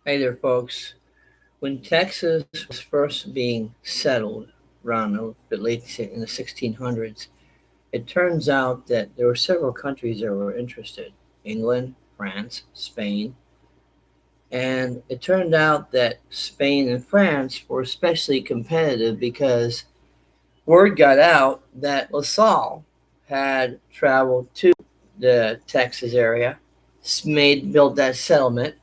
Hey there, folks. When Texas was first being settled around a bit late in the 1600s, it turns out that there were several countries that were interested: England, France, Spain. And it turned out that Spain and France were especially competitive because word got out that LaSalle had traveled to the Texas area, built that settlement.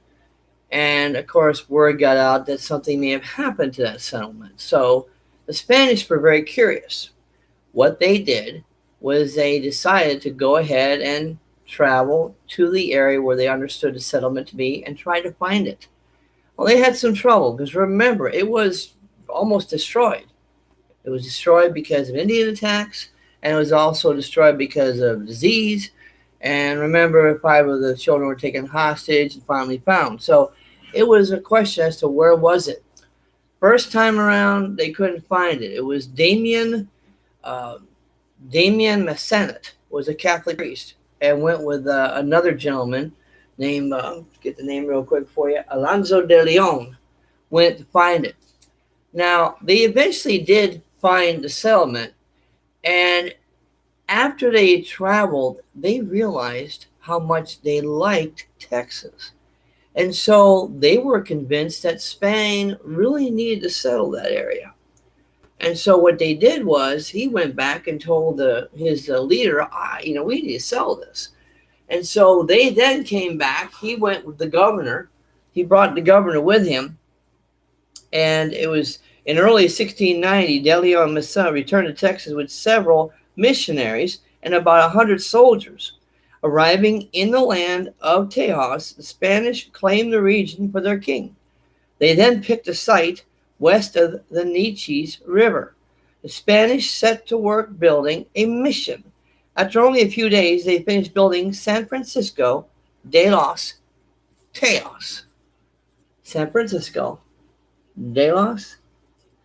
And of course, word got out that something may have happened to that settlement. So the Spanish were very curious. What they did was they decided to go ahead and travel to the area where they understood the settlement to be and try to find it. Well, they had some trouble because remember, it was almost destroyed. It was destroyed because of Indian attacks, and it was also destroyed because of disease. And remember, 5 of the children were taken hostage and finally found. So it was a question as to where was it. First time around, they couldn't find it. It was uh, Damien Massenet was a Catholic priest and went with another gentleman named, get the name real quick for you, Alonso de Leon, went to find it. Now, they eventually did find the settlement, and after they traveled, they realized how much they liked Texas. And so they were convinced that Spain really needed to settle that area. And so what they did was he went back and told his leader, we need to sell this. And so they then came back. He went with the governor. He brought the governor with him. And it was in early 1690, De Leon Massa returned to Texas with several missionaries and about 100 soldiers. Arriving in the land of Tejas, the Spanish claimed the region for their king. They then picked a site west of the Neches River. The Spanish set to work building a mission. After only a few days, they finished building San Francisco de los Tejas. San Francisco de los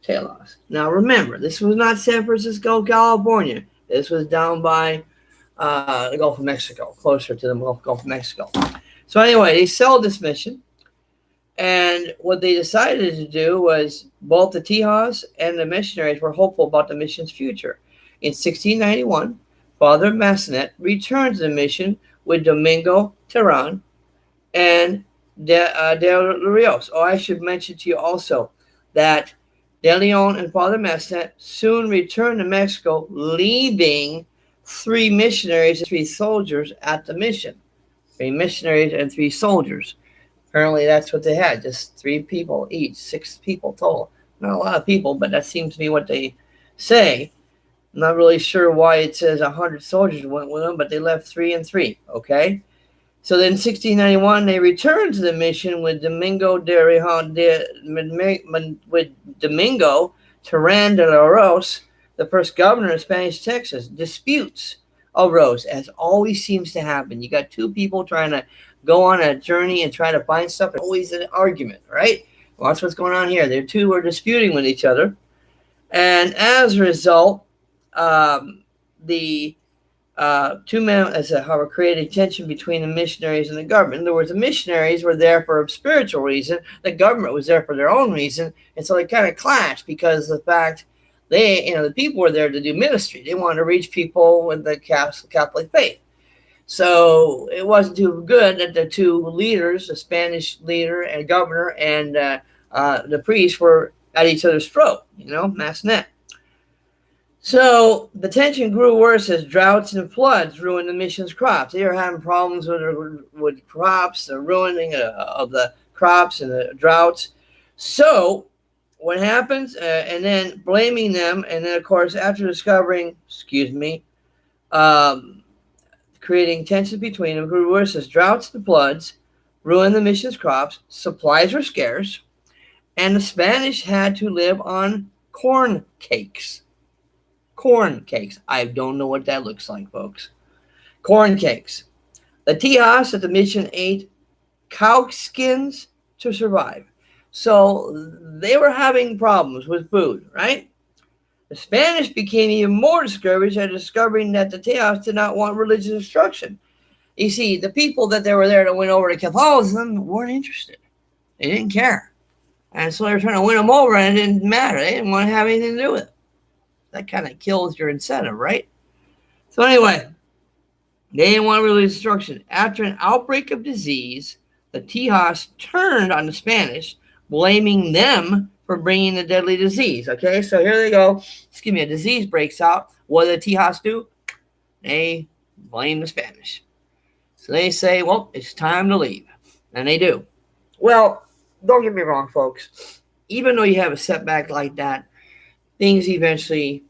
Tejas. Now remember, this was not San Francisco, California. This was down by the Gulf of Mexico, closer to the Gulf of Mexico. So anyway, they sold this mission. And what they decided to do was both the Tejas and the missionaries were hopeful about the mission's future. In 1691, Father Massenet returned to the mission with Domingo Terran and Del Rios. Oh, I should mention to you also that De Leon and Father Massenet soon returned to Mexico, leaving 3 missionaries and 3 soldiers at the mission. 3 missionaries and 3 soldiers. Apparently that's what they had, just 3 people each, 6 people total. Not a lot of people, but that seems to be what they say. I'm not really sure why it says 100 soldiers went with them, but they left 3 and 3, okay? So then in 1691, they returned to the mission with Domingo Terran de la Rose, the first governor of Spanish Texas. Disputes arose, as always seems to happen. You got 2 people trying to go on a journey and try to find stuff. It's always an argument, right? Well, that's what's going on here. The 2 were disputing with each other. And as a result, the 2 men, however, created tension between the missionaries and the government. In other words, the missionaries were there for a spiritual reason. The government was there for their own reason. And so they kind of clashed because of the fact the people were there to do ministry. They wanted to reach people with the Catholic faith. So it wasn't too good that the 2 leaders, the Spanish leader and governor and the priest, were at each other's throat, Massenet. So the tension grew worse as droughts and floods ruined the mission's crops. They were having problems with crops, the ruining of the crops and the droughts. So what happens, and then blaming them, and then, of course, after discovering, creating tensions between them, grew worse as droughts and floods ruined the mission's crops, supplies were scarce, and the Spanish had to live on corn cakes. Corn cakes. I don't know what that looks like, folks. Corn cakes. The Tejas at the mission ate cow skins to survive. So they were having problems with food, right? The Spanish became even more discouraged at discovering that the Tejas did not want religious instruction. You see, the people that they were there that went over to Catholicism weren't interested. They didn't care. And so they were trying to win them over, and it didn't matter. They didn't want to have anything to do with it. That kind of kills your incentive, right? So anyway, they didn't want to release destruction. After an outbreak of disease, the Tejas turned on the Spanish, blaming them for bringing the deadly disease. Okay, so here they go. Excuse me, a disease breaks out. What do the Tejas do? They blame the Spanish. So they say, well, it's time to leave. And they do. Well, don't get me wrong, folks. Even though you have a setback like that, things eventually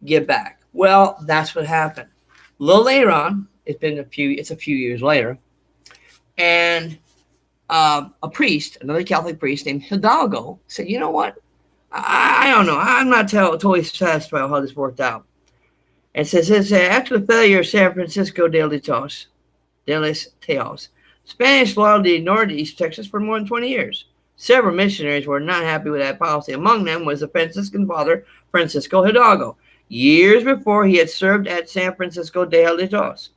get back. Well, that's what happened. A little later on, it's a few years later, and a priest, another Catholic priest named Hidalgo, said, you know what? I don't know. I'm not totally satisfied with how this worked out. And says, after the failure of San Francisco de los Teos, Spanish loyalty ignored East Texas for more than 20 years. Several missionaries were not happy with that policy. Among them was the Franciscan father, Francisco Hidalgo. Years before, he had served at San Francisco de los Teos.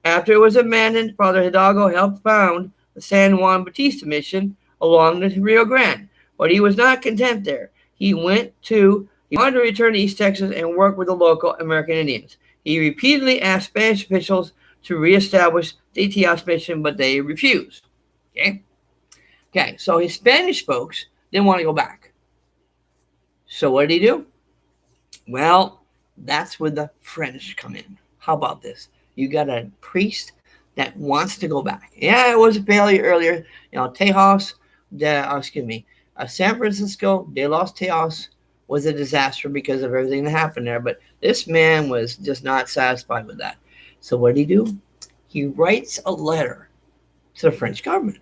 After it was abandoned, Father Hidalgo helped found the San Juan Bautista mission along the Rio Grande. But he was not content there. He wanted to return to East Texas and work with the local American Indians. He repeatedly asked Spanish officials to reestablish the Tejas mission, but they refused. Okay, so his Spanish folks didn't want to go back. So what did he do? Well, that's where the French come in. How about this? You got a priest that wants to go back. Yeah, it was a failure earlier. Tejas, San Francisco de los Teos was a disaster because of everything that happened there. But this man was just not satisfied with that. So what did he do? He writes a letter to the French government.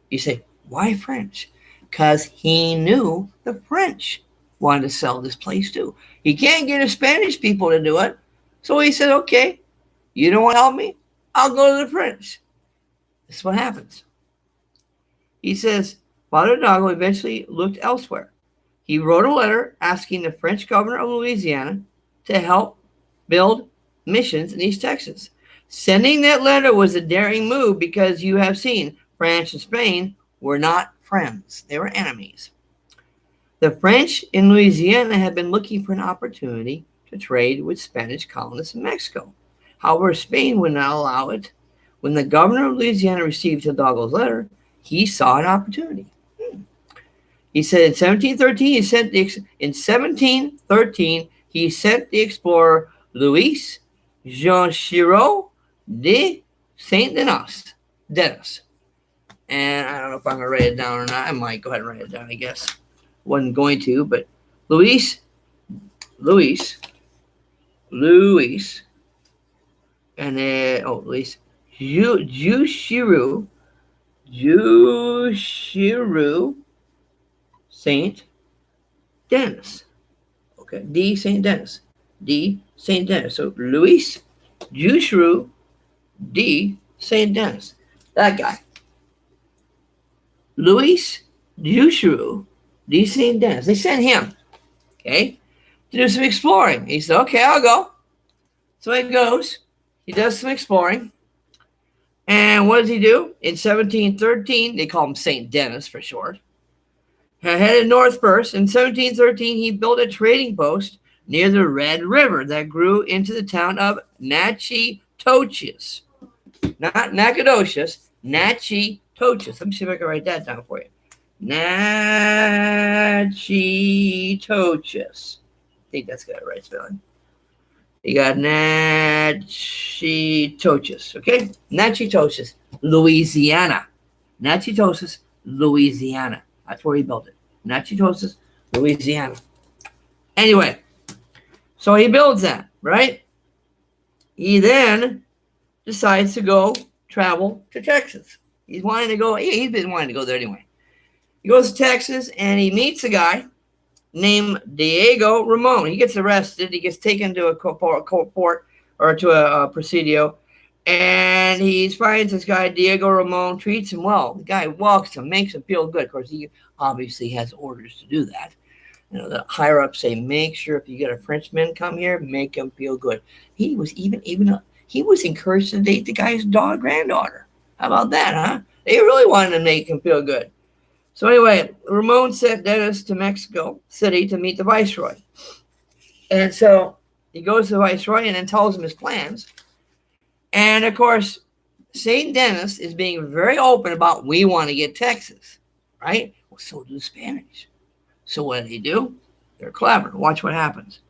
You say, why French? Because he knew the French wanted to sell this place too. He can't get the Spanish people to do it. So he said, okay, you don't want to help me? I'll go to the French. This is what happens. He says, Father Hidalgo eventually looked elsewhere. He wrote a letter asking the French governor of Louisiana to help build missions in East Texas. Sending that letter was a daring move because you have seen France and Spain were not friends. They were enemies. The French in Louisiana had been looking for an opportunity to trade with Spanish colonists in Mexico. However, Spain would not allow it. When the governor of Louisiana received Hidalgo's letter, he saw an opportunity. He said in 1713, he sent the explorer Louis Jean Chiraud de Saint Denis. And I don't know if I'm going to write it down or not. I might go ahead and write it down, I guess. Wasn't going to, but Louis, and then, Louis, Juchiru Saint Denis. Okay, D. Saint Denis. So Louis Juchiru D. Saint Denis. That guy. Louis Juchiru D. Saint Denis. They sent him, to do some exploring. He said, okay, I'll go. So he goes. He does some exploring. And what does he do? In 1713, they call him St. Denis for short. Headed north first. In 1713, he built a trading post near the Red River that grew into the town of Natchitoches. Not Nacogdoches, Natchitoches. Let me see if I can write that down for you. Natchitoches. I think that's got the right spelling. You got Natchitoches, okay? Natchitoches, Louisiana. Natchitoches, Louisiana. That's where he built it. Natchitoches, Louisiana. Anyway, so he builds that, right? He then decides to travel to Texas. He's wanting to go. He's been wanting to go there anyway. He goes to Texas and he meets a guy named Diego Ramon. He gets arrested. He gets taken to a court or to a presidio, and he finds this guy Diego Ramon, treats him well. The guy walks him, makes him feel good. Of course, he obviously has orders to do that. The higher ups say, make sure if you get a Frenchman come here, make him feel good. He was he was encouraged to date the guy's granddaughter. How about that, huh? They really wanted to make him feel good. So anyway, Ramon sent Denis to Mexico City to meet the viceroy. And so he goes to the viceroy and then tells him his plans. And of course, St. Denis is being very open about we want to get Texas, right? Well, so do the Spanish. So what do? They're clever. Watch what happens.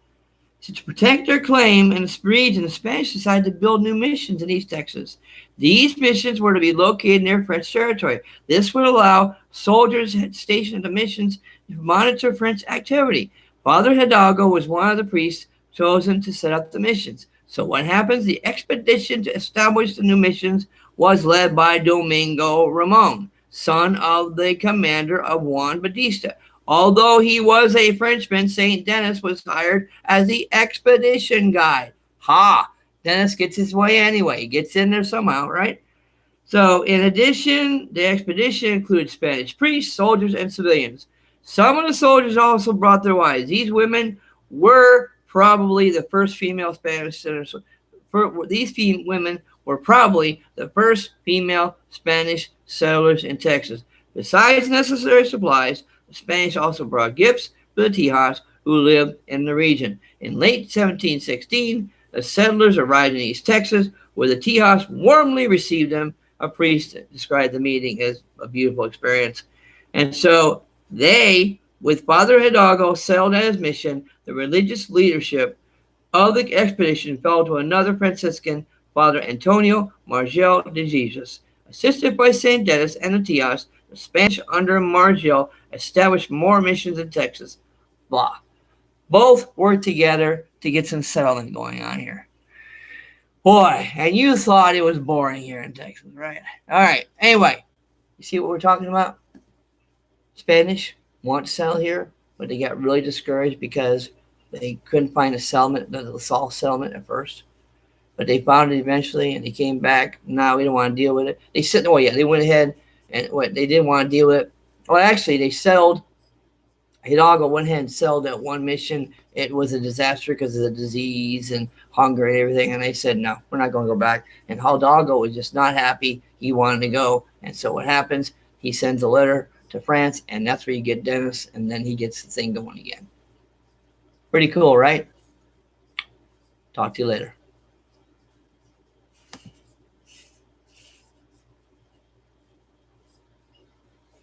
So to protect their claim in the region, the Spanish decided to build new missions in East Texas. These missions were to be located near French territory. This would allow soldiers stationed at the missions to monitor French activity. Father Hidalgo was one of the priests chosen to set up the missions. So what happens? The expedition to establish the new missions was led by Domingo Ramon, son of the commander of Juan Batista. Although he was a Frenchman, St. Denis was hired as the expedition guide. Ha! Denis gets his way anyway. He gets in there somehow, right? So, in addition, the expedition included Spanish priests, soldiers, and civilians. Some of the soldiers also brought their wives. These women were probably the first female Spanish settlers. These women were probably the first female Spanish settlers in Texas. Besides necessary supplies, the Spanish also brought gifts for the Tejas who lived in the region. In late 1716, the settlers arrived in East Texas, where the Tejas warmly received them. A priest described the meeting as a beautiful experience. And so they, with Father Hidalgo, sailed at his mission. The religious leadership of the expedition fell to another Franciscan, Father Antonio Margel de Jesus. Assisted by St. Denis and the Tejas, the Spanish under Margel established more missions in Texas. Blah. Both worked together to get some settling going on here. Boy, and you thought it was boring here in Texas, right? All right. Anyway, you see what we're talking about? Spanish want to settle here, but they got really discouraged because they couldn't find a settlement, the La Salle settlement at first. But they found it eventually, and they came back. No, we don't want to deal with it. They said, yeah, they went ahead, and what they didn't want to deal with it. Well, actually, they settled. Hidalgo went ahead and settled that one mission. It was a disaster because of the disease and hunger and everything. And they said, no, we're not going to go back. And Hidalgo was just not happy. He wanted to go. And so what happens? He sends a letter to France, and that's where you get Denis, and then he gets the thing going again. Pretty cool, right? Talk to you later.